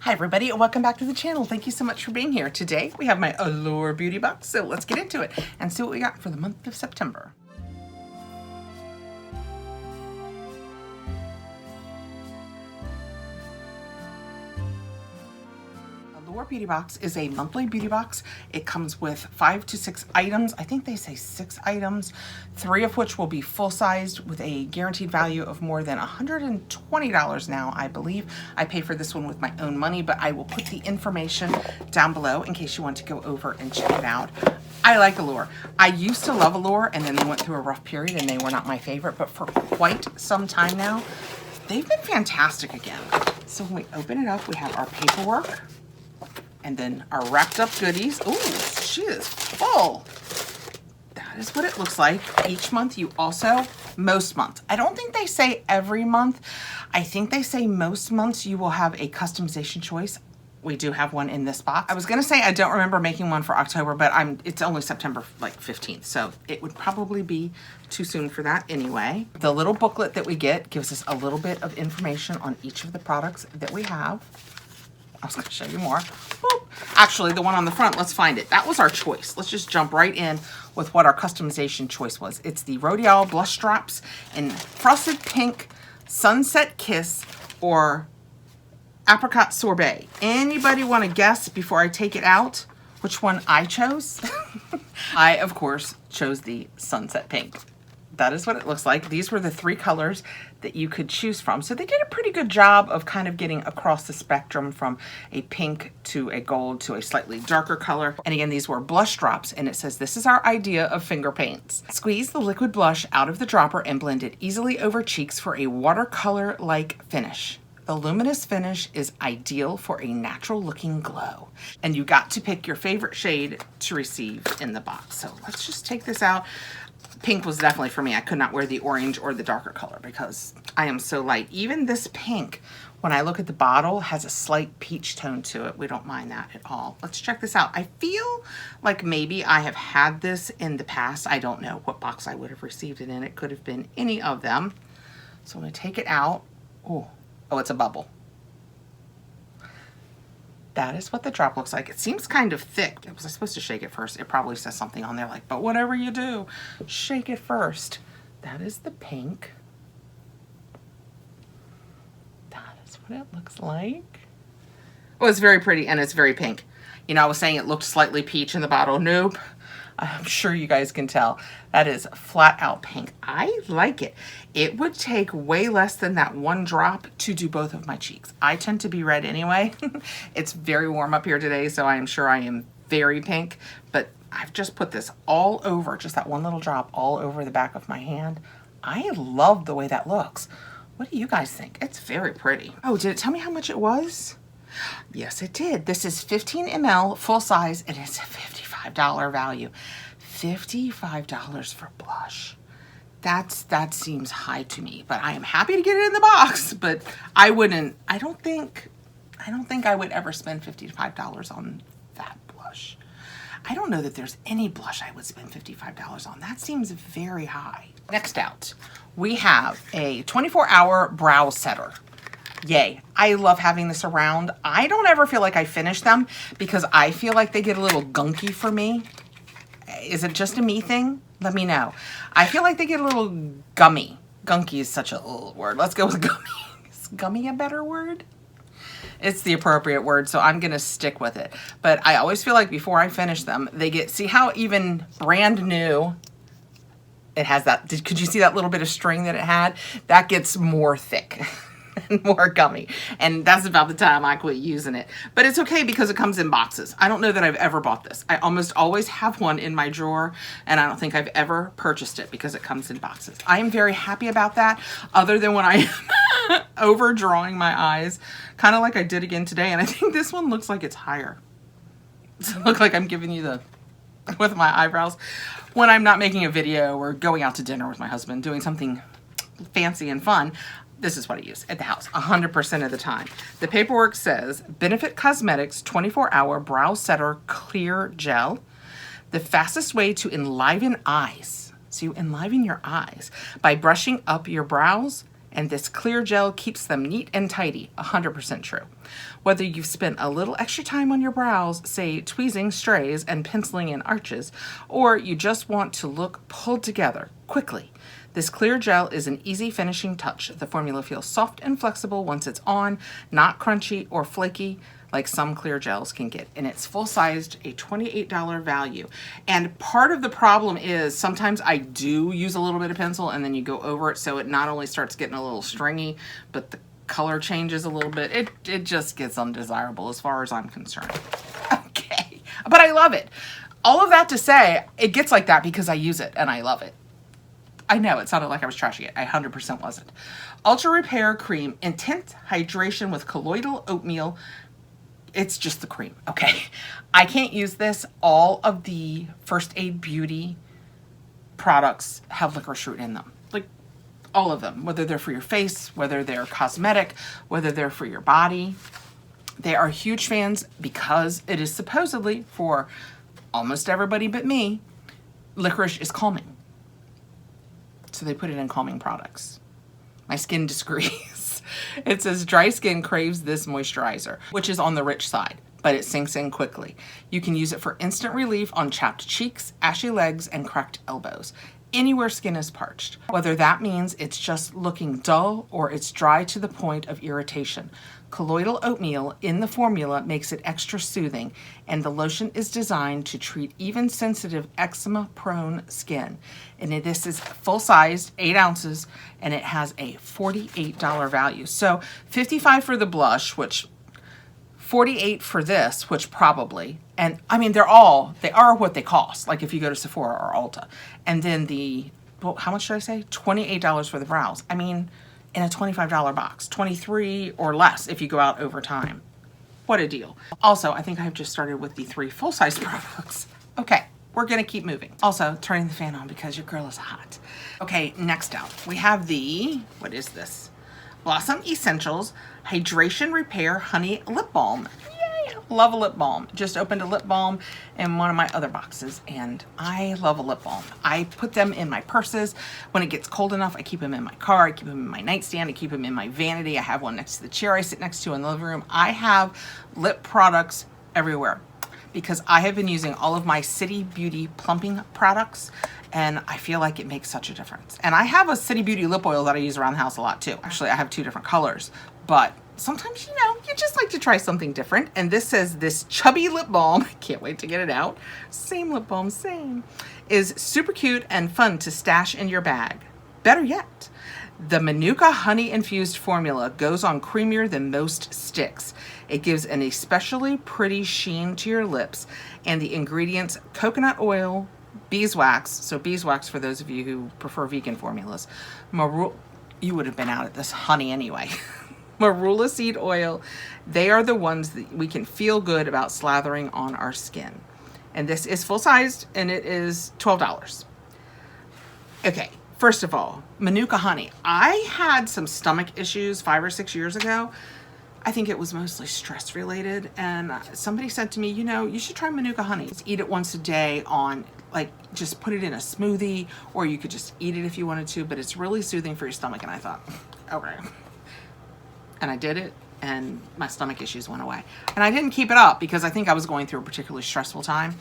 Hi everybody and welcome back to the channel. Thank you so much for being here. Today we have my Allure beauty box, so let's get into it and see what we got for the month of September. Allure Beauty Box is a monthly beauty box. It comes with 5 to 6 items. I think they say 6 items, 3 of which will be full-sized with a guaranteed value of more than $120 now, I believe. I pay for this one with my own money, but I will put the information down below in case you want to go over and check it out. I like Allure. I used to love Allure, and then they went through a rough period and they were not my favorite, but for quite some time now, they've been fantastic again. So when we open it up, we have our paperwork, and then our wrapped up goodies. Ooh, she is full. That is what it looks like. Each month you also, most months. I don't think they say every month. I think they say most months you will have a customization choice. We do have one in this box. I was gonna say I don't remember making one for October, but it's only September like 15th, so it would probably be too soon for that anyway. The little booklet that we get gives us a little bit of information on each of the products that we have. I was gonna show you more. Boop. Actually, the one on the front, let's find it. That was our choice. Let's just jump right in with what our customization choice was. It's the Rodial blush drops in Frosted Pink, Sunset Kiss, or Apricot Sorbet. Anybody wanna guess before I take it out which one I chose? I, of course, chose the Sunset Pink. That is what it looks like. These were the 3 colors that you could choose from. So they did a pretty good job of kind of getting across the spectrum from a pink to a gold to a slightly darker color. And again, these were blush drops, and it says, this is our idea of finger paints. Squeeze the liquid blush out of the dropper and blend it easily over cheeks for a watercolor-like finish. The luminous finish is ideal for a natural looking glow. And you got to pick your favorite shade to receive in the box. So let's just take this out. Pink was definitely for me. I could not wear the orange or the darker color because I am so light. Even this pink, when I look at the bottle, has a slight peach tone to it. We don't mind that at all. Let's check this out. I feel like maybe I have had this in the past. I don't know what box I would have received it in. It could have been any of them. So I'm gonna take it out. Oh, it's a bubble. That is what the drop looks like. It seems kind of thick. Was I supposed to shake it first? It probably says something on there like, but whatever you do, shake it first. That is the pink. That is what it looks like. Oh, it's very pretty and it's very pink. You know, I was saying it looked slightly peach in the bottle. Nope. I'm sure you guys can tell. That is flat out pink. I like it. It would take way less than that 1 drop to do both of my cheeks. I tend to be red anyway. It's very warm up here today, so I am sure I am very pink, but I've just put this all over, just that 1 little drop all over the back of my hand. I love the way that looks. What do you guys think? It's very pretty. Oh, did it tell me how much it was? Yes, it did. This is 15 ml full size, and it's a $55 value. $55 for blush. That seems high to me, but I am happy to get it in the box. But I don't think I would ever spend $55 on that blush. I don't know that there's any blush I would spend $55 on. That seems very high. Next out, we have a 24-hour brow setter. Yay. I love having this around. I don't ever feel like I finish them because I feel like they get a little gunky for me. Is it just a me thing? Let me know. I feel like they get a little gummy. Gunky is such a little word. Let's go with gummy. Is gummy a better word? It's the appropriate word, so I'm gonna stick with it. But I always feel like before I finish them, they get, see how even brand new, it has that, could you see that little bit of string that it had? That gets more thick. And more gummy, and that's about the time I quit using it. But it's okay because it comes in boxes. I don't know that I've ever bought this. I almost always have one in my drawer, and I don't think I've ever purchased it because it comes in boxes. I am very happy about that, other than when I am overdrawing my eyes, kind of like I did again today, and I think this one looks like it's higher. Does it look like I'm giving you the, with my eyebrows? When I'm not making a video or going out to dinner with my husband, doing something fancy and fun, this is what I use at the house 100% of the time. The paperwork says Benefit Cosmetics 24-hour brow setter clear gel. The fastest way to enliven eyes. So you enliven your eyes by brushing up your brows and this clear gel keeps them neat and tidy. 100% true. Whether you've spent a little extra time on your brows, say tweezing strays and penciling in arches, or you just want to look pulled together quickly, this clear gel is an easy finishing touch. The formula feels soft and flexible once it's on, not crunchy or flaky like some clear gels can get. And it's full-sized, a $28 value. And part of the problem is sometimes I do use a little bit of pencil and then you go over it, so it not only starts getting a little stringy, but the color changes a little bit. It just gets undesirable as far as I'm concerned. Okay, but I love it. All of that to say, it gets like that because I use it and I love it. I know it sounded like I was trashing it. I 100% wasn't. Ultra Repair Cream, intense hydration with colloidal oatmeal. It's just the cream, okay? I can't use this. All of the First Aid Beauty products have licorice root in them. Like, all of them. Whether they're for your face, whether they're cosmetic, whether they're for your body. They are huge fans because it is supposedly, for almost everybody but me, licorice is calming. So they put it in calming products. My skin disagrees. It says dry skin craves this moisturizer, which is on the rich side, but it sinks in quickly. You can use it for instant relief on chapped cheeks, ashy legs, and cracked elbows. Anywhere skin is parched, whether that means it's just looking dull or it's dry to the point of irritation. Colloidal oatmeal in the formula makes it extra soothing, and the lotion is designed to treat even sensitive eczema-prone skin. And this is full-sized, 8 ounces, and it has a $48 value. So $55 for the blush, which $48 for this, which probably, and I mean, they are what they cost. Like if you go to Sephora or Ulta. And then well, how much did I say? $28 for the brows. I mean, in a $25 box, $23 or less if you go out over time. What a deal. Also, I think I've just started with the 3 full-size products. Okay, we're gonna keep moving. Also, turning the fan on because your girl is hot. Okay, next out, we have the, what is this? Blossom Essentials Hydration Repair Honey Lip Balm. Yay, love a lip balm. Just opened a lip balm in one of my other boxes, and I love a lip balm. I put them in my purses. When it gets cold enough, I keep them in my car. I keep them in my nightstand. I keep them in my vanity. I have one next to the chair I sit next to in the living room. I have lip products everywhere because I have been using all of my City Beauty plumping products, and I feel like it makes such a difference. And I have a City Beauty lip oil that I use around the house a lot too. Actually, I have 2 different colors, but sometimes, you know, you just like to try something different. And this says this chubby lip balm, can't wait to get it out. Same lip balm, same. Is super cute and fun to stash in your bag. Better yet, the Manuka honey infused formula goes on creamier than most sticks. It gives an especially pretty sheen to your lips, and the ingredients: coconut oil, beeswax, so beeswax for those of you who prefer vegan formulas, you would have been out at this honey anyway. Marula seed oil. They are the ones that we can feel good about slathering on our skin. And this is full-sized, and it is $12. Okay, first of all, Manuka honey. I had some stomach issues 5 or 6 years ago. I think it was mostly stress related, and somebody said to me, you know, you should try Manuka honey. Just eat it once a day on, like, just put it in a smoothie, or you could just eat it if you wanted to, but it's really soothing for your stomach. And I thought, okay. And I did it, and my stomach issues went away. And I didn't keep it up because I think I was going through a particularly stressful time.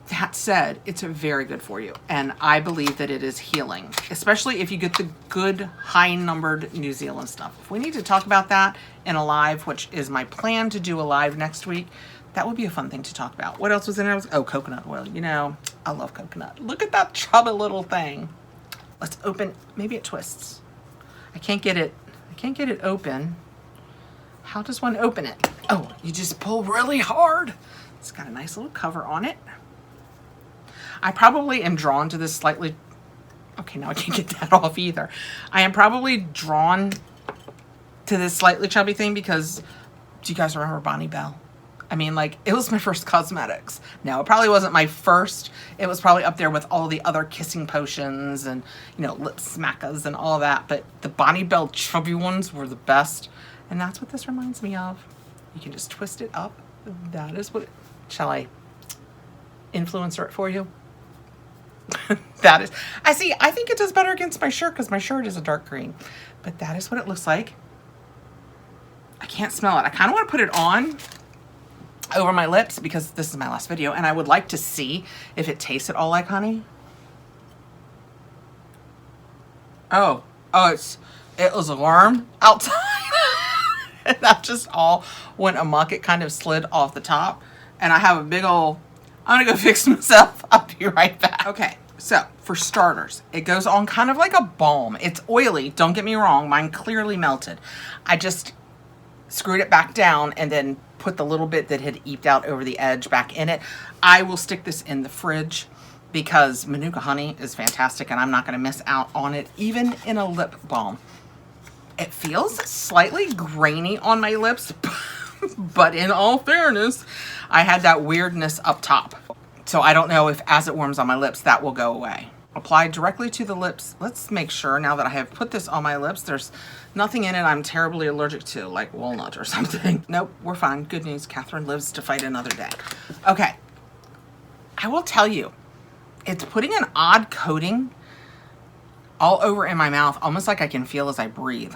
That said, it's very good for you, and I believe that it is healing, especially if you get the good high-numbered New Zealand stuff. If we need to talk about that in a live, which is my plan to do a live next week, that would be a fun thing to talk about. What else was in there? Oh, coconut oil. You know, I love coconut. Look at that chubby little thing. Let's open. Maybe it twists. I can't get it open. How does one open it? Oh, you just pull really hard. It's got a nice little cover on it. I probably am drawn to this slightly, okay, now I can't get that off either. I am probably drawn to this slightly chubby thing because, do you guys remember Bonnie Bell? I mean, like, it was my first cosmetics. No, it probably wasn't my first. It was probably up there with all the other kissing potions and, you know, lip smackas and all that. But the Bonnie Bell chubby ones were the best. And that's what this reminds me of. You can just twist it up. That is what, shall I influencer it for you? That is, I think it does better against my shirt because my shirt is a dark green. But that is what it looks like. I can't smell it. I kind of want to put it on over my lips because this is my last video and I would like to see if it tastes at all like honey. Oh, it was warm outside. And that just all went amok. It kind of slid off the top. And I have a big old, I'm gonna go fix myself. I'll be right back. Okay, so for starters, it goes on kind of like a balm. It's oily, don't get me wrong. Mine clearly melted. I just screwed it back down and then put the little bit that had eked out over the edge back in it. I will stick this in the fridge because Manuka honey is fantastic and I'm not gonna miss out on it, even in a lip balm. It feels slightly grainy on my lips, but in all fairness, I had that weirdness up top. So I don't know if as it warms on my lips, that will go away. Applied directly to the lips. Let's make sure now that I have put this on my lips, there's nothing in it I'm terribly allergic to, like walnut or something. Nope, we're fine. Good news, Catherine lives to fight another day. Okay, I will tell you, it's putting an odd coating all over in my mouth, almost like I can feel as I breathe.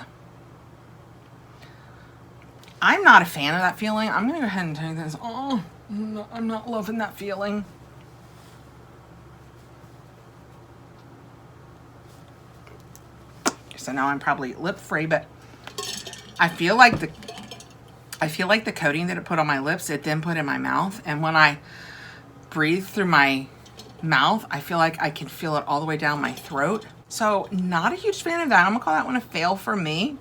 I'm not a fan of that feeling. I'm gonna go ahead and take this. Oh, I'm not loving that feeling. So now I'm probably lip free, but I feel like the coating that it put on my lips, it then put in my mouth. And when I breathe through my mouth, I feel like I can feel it all the way down my throat. So not a huge fan of that. I'm gonna call that one a fail for me.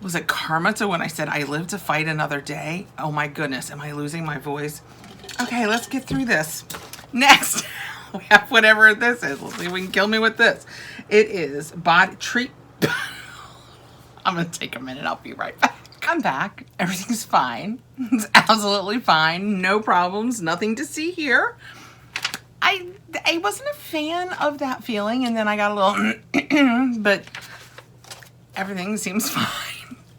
Was it karma to when I said I live to fight another day? Oh my goodness, am I losing my voice? Okay, let's get through this. Next, we have whatever this is. Let's see if we can kill me with this. It is body treat. I'm gonna take a minute, I'll be right back. I'm back, everything's fine. It's absolutely fine, no problems, nothing to see here. I wasn't a fan of that feeling and then I got a little, but everything seems fine.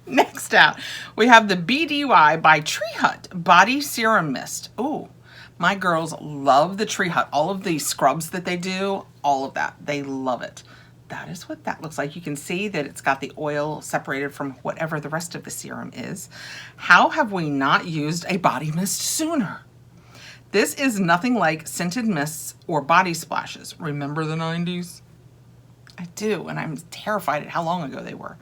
Next out, we have the BDY by Tree Hut Body Serum Mist. Ooh, my girls love the Tree Hut. All of the scrubs that they do, all of that, they love it. That is what that looks like. You can see that it's got the oil separated from whatever the rest of the serum is. How have we not used a body mist sooner? This is nothing like scented mists or body splashes. Remember the 90s? I do, and I'm terrified at how long ago they were.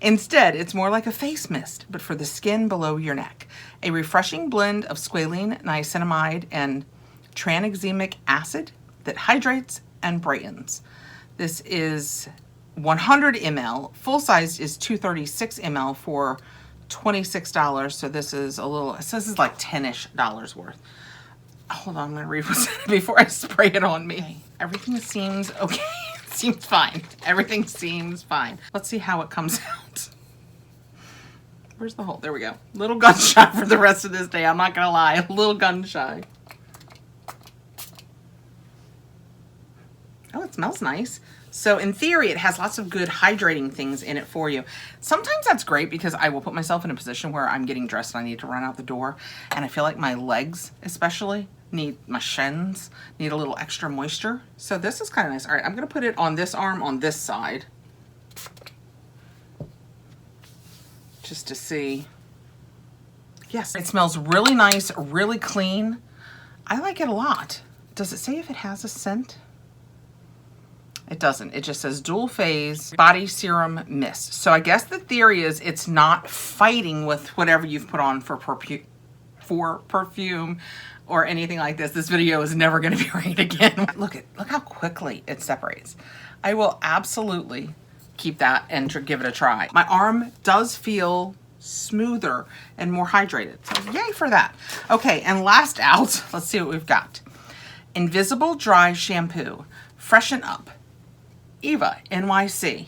Instead, it's more like a face mist, but for the skin below your neck. A refreshing blend of squalene, niacinamide, and tranexamic acid that hydrates and brightens. This is 100 ml. Full size is 236 ml for $26. So this is a little, it says it's like $10-ish worth. Hold on, I'm gonna read what's in it before I spray it on me. Everything seems okay. Seems fine. Everything seems fine. Let's see how it comes out. Where's the hole? There we go. Little gun shy for the rest of this day. I'm not gonna lie. A little gun shy. Oh, it smells nice. So in theory, it has lots of good hydrating things in it for you. Sometimes that's great because I will put myself in a position where I'm getting dressed and I need to run out the door. And I feel like my legs especially need, my shins need a little extra moisture. So this is kind of nice. All right, I'm gonna put it on this arm on this side. Just to see. Yes, it smells really nice, really clean. I like it a lot. Does it say if it has a scent? It doesn't. It just says dual phase body serum mist. So I guess the theory is it's not fighting with whatever you've put on for perfume or anything like this. This video is never going to be right again. Look how quickly it separates. I will absolutely keep that and give it a try. My arm does feel smoother and more hydrated. So yay for that. Okay, and last out, let's see what we've got. Invisible Dry Shampoo. Freshen Up. Eva, NYC.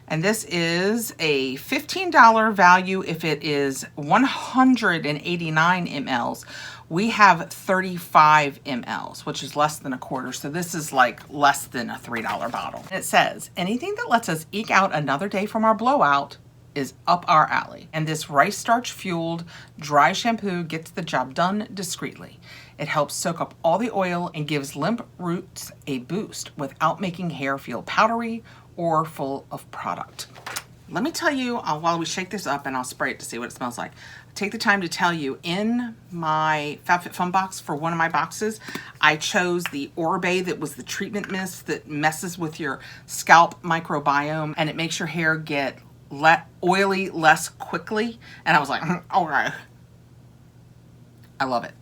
And this is a $15 value if it is 189 mLs. We have 35 mLs, which is less than a quarter. So this is like less than a $3 bottle. It says, anything that lets us eke out another day from our blowout is up our alley. And this rice starch fueled dry shampoo gets the job done discreetly. It helps soak up all the oil and gives limp roots a boost without making hair feel powdery or full of product. Let me tell you, while we shake this up, and I'll spray it to see what it smells like. Take the time to tell you, in my Fabfitfun box, for one of my boxes, I chose the Oribe that was the treatment mist that messes with your scalp microbiome and it makes your hair get oily less quickly. And I was like, okay. I love it.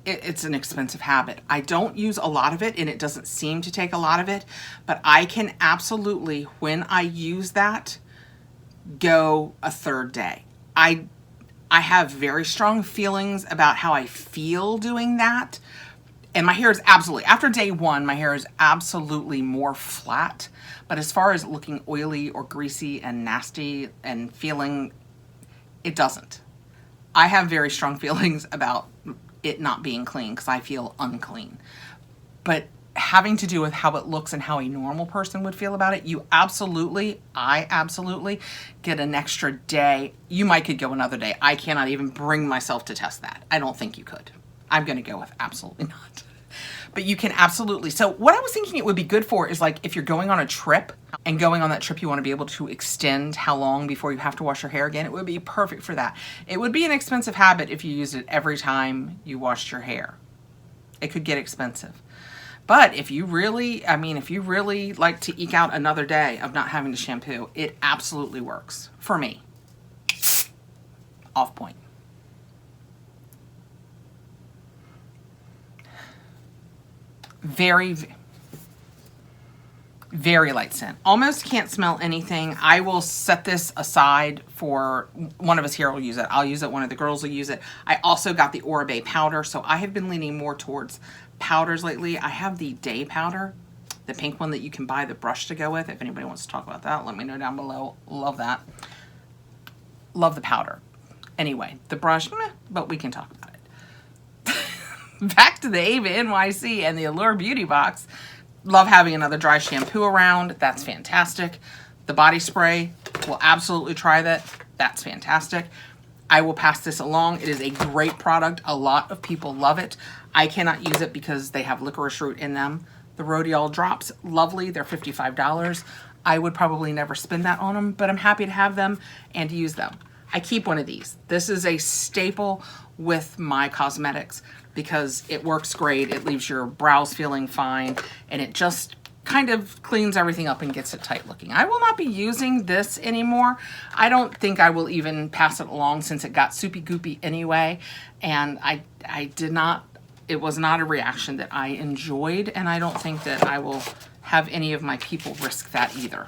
It's an expensive habit. I don't use a lot of it and it doesn't seem to take a lot of it, but I can absolutely, when I use that, go a third day. I have very strong feelings about how I feel doing that. And my hair is absolutely, after day one, my hair is absolutely more flat. But as far as looking oily or greasy and nasty and feeling, it doesn't. I have very strong feelings about it not being clean because I feel unclean. But having to do with how it looks and how a normal person would feel about it, I absolutely get an extra day. You might could go another day. I cannot even bring myself to test that. I don't think you could. I'm going to go with absolutely not. But you can absolutely. So what I was thinking it would be good for is like if you're going on a trip and going on that trip, you want to be able to extend how long before you have to wash your hair again. It would be perfect for that. It would be an expensive habit if you used it every time you washed your hair. It could get expensive. But if you really like to eke out another day of not having to shampoo, it absolutely works for me. Off point. Very, very light scent. Almost can't smell anything. I will set this aside for one of us here will use it. I'll use it. One of the girls will use it. I also got the Oribe powder, so I have been leaning more towards powders lately. I have the day powder, the pink one that you can buy the brush to go with. If anybody wants to talk about that, let me know down below. Love that. Love the powder. Anyway, the brush, meh, but we can talk about it. Back to the Ava NYC and the Allure Beauty Box. Love having another dry shampoo around. That's fantastic. The body spray, will absolutely try that. That's fantastic. I will pass this along. It is a great product. A lot of people love it. I cannot use it because they have licorice root in them. The Rodial drops, lovely. They're $55. I would probably never spend that on them, but I'm happy to have them and to use them. I keep one of these. This is a staple with my cosmetics because it works great. It leaves your brows feeling fine and it just kind of cleans everything up and gets it tight looking. I will not be using this anymore. I don't think I will even pass it along since it got soupy goopy anyway. And I did not, it was not a reaction that I enjoyed. And I don't think that I will have any of my people risk that either.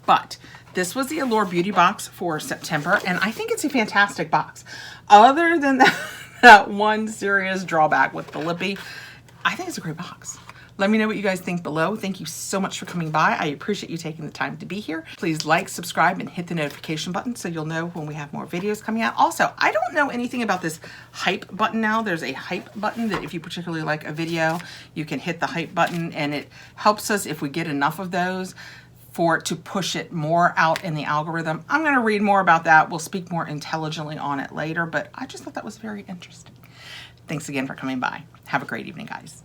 But this was the Allure Beauty Box for September. And I think it's a fantastic box. Other than that one serious drawback with the lippy, I think it's a great box. Let me know what you guys think below. Thank you so much for coming by. I appreciate you taking the time to be here. Please like, subscribe, and hit the notification button so you'll know when we have more videos coming out. Also, I don't know anything about this hype button now. There's a hype button that if you particularly like a video, you can hit the hype button and it helps us if we get enough of those for it to push it more out in the algorithm. I'm gonna read more about that. We'll speak more intelligently on it later, but I just thought that was very interesting. Thanks again for coming by. Have a great evening, guys.